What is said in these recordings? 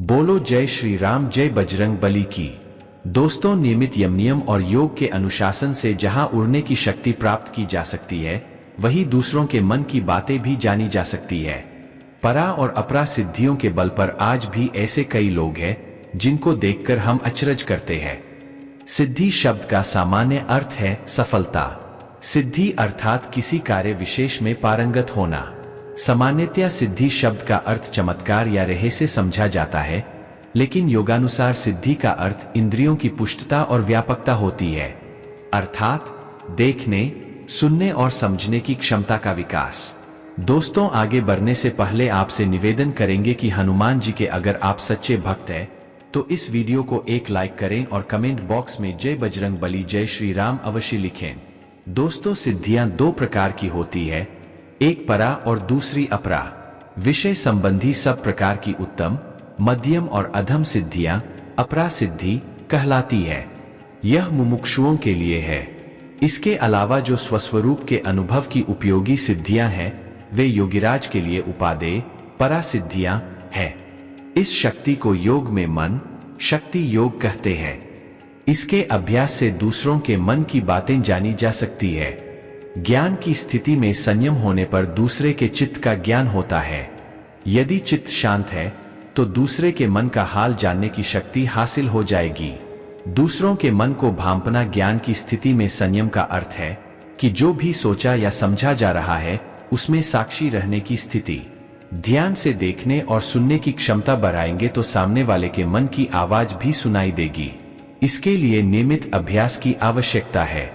बोलो जय श्री राम, जय बजरंग बली की। दोस्तों, नियमित यम नियम और योग के अनुशासन से जहां उड़ने की शक्ति प्राप्त की जा सकती है, वहीं दूसरों के मन की बातें भी जानी जा सकती है। परा और अपरा सिद्धियों के बल पर आज भी ऐसे कई लोग हैं जिनको देखकर हम अचरज करते हैं। सिद्धि शब्द का सामान्य अर्थ है सफलता। सिद्धि अर्थात किसी कार्य विशेष में पारंगत होना। सामान्यतया सिद्धि शब्द का अर्थ चमत्कार या रहस्य से समझा जाता है, लेकिन योगानुसार सिद्धि का अर्थ इंद्रियों की पुष्टता और व्यापकता होती है, अर्थात देखने, सुनने और समझने की क्षमता का विकास। दोस्तों, आगे बढ़ने से पहले आपसे निवेदन करेंगे कि हनुमान जी के अगर आप सच्चे भक्त हैं तो इस वीडियो को एक लाइक करें और कमेंट बॉक्स में जय बजरंग बली, जय श्री राम अवश्य लिखें। दोस्तों, सिद्धियां दो प्रकार की होती है, एक परा और दूसरी अपरा। विषय संबंधी सब प्रकार की उत्तम, मध्यम और अधम सिद्धियां अपरा सिद्धि कहलाती है। यह मुमुक्षुओं के लिए है। इसके अलावा जो स्वस्वरूप के अनुभव की उपयोगी सिद्धियां हैं, वे योगिराज के लिए उपादेय परा सिद्धियां हैं। इस शक्ति को योग में मन शक्ति योग कहते हैं। इसके अभ्यास से दूसरों के मन की बातें जानी जा सकती है। ज्ञान की स्थिति में संयम होने पर दूसरे के चित्त का ज्ञान होता है। यदि चित्त शांत है तो दूसरे के मन का हाल जानने की शक्ति हासिल हो जाएगी। दूसरों के मन को भांपना ज्ञान की स्थिति में संयम का अर्थ है कि जो भी सोचा या समझा जा रहा है उसमें साक्षी रहने की स्थिति। ध्यान से देखने और सुनने की क्षमता बढ़ाएंगे तो सामने वाले के मन की आवाज भी सुनाई देगी। इसके लिए नियमित अभ्यास की आवश्यकता है।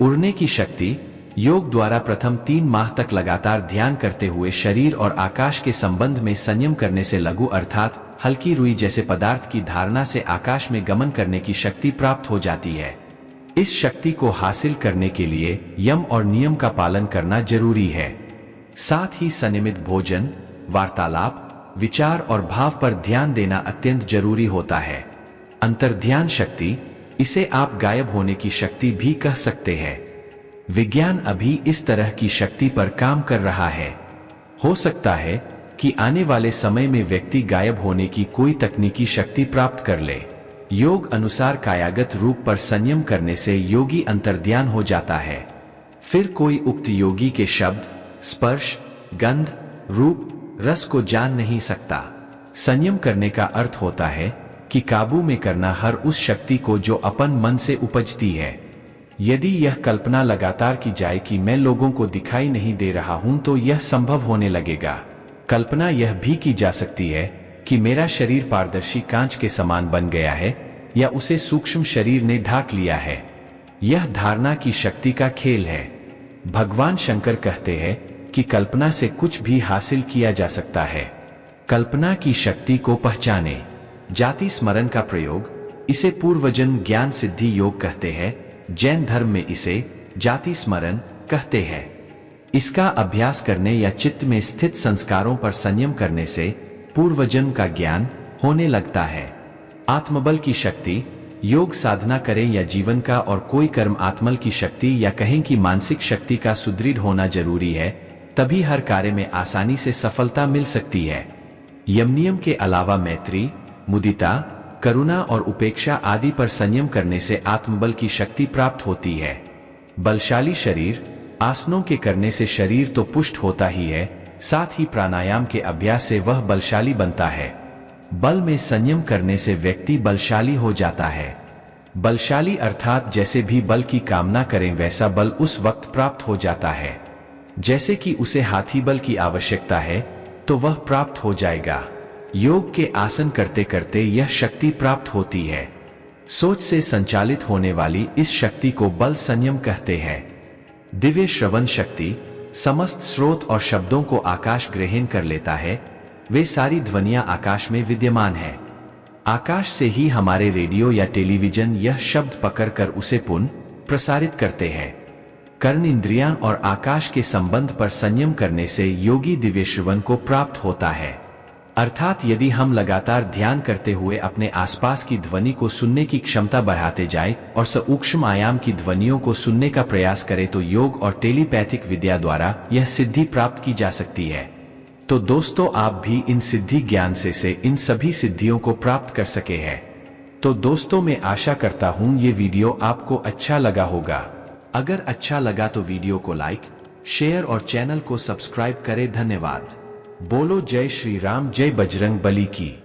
उड़ने की शक्ति योग द्वारा प्रथम 3 माह तक लगातार ध्यान करते हुए शरीर और आकाश के संबंध में संयम करने से लघु अर्थात हल्की रुई जैसे पदार्थ की धारणा से आकाश में गमन करने की शक्ति प्राप्त हो जाती है। इस शक्ति को हासिल करने के लिए यम और नियम का पालन करना जरूरी है। साथ ही संयमित भोजन, वार्तालाप, विचार और भाव पर ध्यान देना अत्यंत जरूरी होता है। अंतर्ध्यान शक्ति, इसे आप गायब होने की शक्ति भी कह सकते हैं। विज्ञान अभी इस तरह की शक्ति पर काम कर रहा है। हो सकता है कि आने वाले समय में व्यक्ति गायब होने की कोई तकनीकी शक्ति प्राप्त कर ले। योग अनुसार कायागत रूप पर संयम करने से योगी अंतर्ध्यान हो जाता है। फिर कोई उक्त योगी के शब्द, स्पर्श, गंध, रूप, रस को जान नहीं सकता। संयम करने का अर्थ होता है कि काबू में करना हर उस शक्ति को जो अपन मन से उपजती है। यदि यह कल्पना लगातार की जाए कि मैं लोगों को दिखाई नहीं दे रहा हूं तो यह संभव होने लगेगा। कल्पना यह भी की जा सकती है कि मेरा शरीर पारदर्शी कांच के समान बन गया है या उसे सूक्ष्म शरीर ने ढाक लिया है। यह धारणा की शक्ति का खेल है। भगवान शंकर कहते हैं कि कल्पना से कुछ भी हासिल किया जा सकता है। कल्पना की शक्ति को पहचाने। जाति स्मरण का प्रयोग, इसे पूर्वजन्म ज्ञान सिद्धि योग कहते हैं। जैन धर्म में इसे जाति स्मरण कहते हैं। इसका अभ्यास करने या चित्त में स्थित संस्कारों पर संयम करने से पूर्वजन्म का ज्ञान होने लगता है। आत्मबल की शक्ति, योग साधना करें या जीवन का और कोई कर्म आत्मबल की शक्ति या कहें कि मानसिक शक्ति का सुदृढ़ होना जरूरी है, तभी हर कार्य में आसानी से सफलता मिल सकती है। यम नियम के अलावा मैत्री, मुदिता, करुणा और उपेक्षा आदि पर संयम करने से आत्मबल की शक्ति प्राप्त होती है। बलशाली शरीर, आसनों के करने से शरीर तो पुष्ट होता ही है, साथ ही प्राणायाम के अभ्यास से वह बलशाली बनता है। बल में संयम करने से व्यक्ति बलशाली हो जाता है। बलशाली अर्थात जैसे भी बल की कामना करें वैसा बल उस वक्त प्राप्त हो जाता है। जैसे कि उसे हाथी बल की आवश्यकता है तो वह प्राप्त हो जाएगा। योग के आसन करते करते यह शक्ति प्राप्त होती है। सोच से संचालित होने वाली इस शक्ति को बल संयम कहते हैं। दिव्य श्रवण शक्ति, समस्त स्रोत और शब्दों को आकाश ग्रहण कर लेता है। वे सारी ध्वनियां आकाश में विद्यमान है। आकाश से ही हमारे रेडियो या टेलीविजन यह शब्द पकड़कर उसे पुनः प्रसारित करते हैं। कर्ण इंद्रियां और आकाश के संबंध पर संयम करने से योगी दिव्य श्रवण को प्राप्त होता है। अर्थात यदि हम लगातार ध्यान करते हुए अपने आसपास की ध्वनि को सुनने की क्षमता बढ़ाते जाएं और सूक्ष्म आयाम की ध्वनियों को सुनने का प्रयास करें तो योग और टेलीपैथिक विद्या द्वारा यह सिद्धि प्राप्त की जा सकती है। तो दोस्तों आप भी इन सिद्धि ज्ञान से इन सभी सिद्धियों को प्राप्त कर सके हैं। तो दोस्तों मैं आशा करता हूं ये वीडियो आपको अच्छा लगा होगा। अगर अच्छा लगा तो वीडियो को लाइक, शेयर और चैनल को सब्सक्राइब करें। धन्यवाद। बोलो जय श्री राम, जय बजरंग बली की।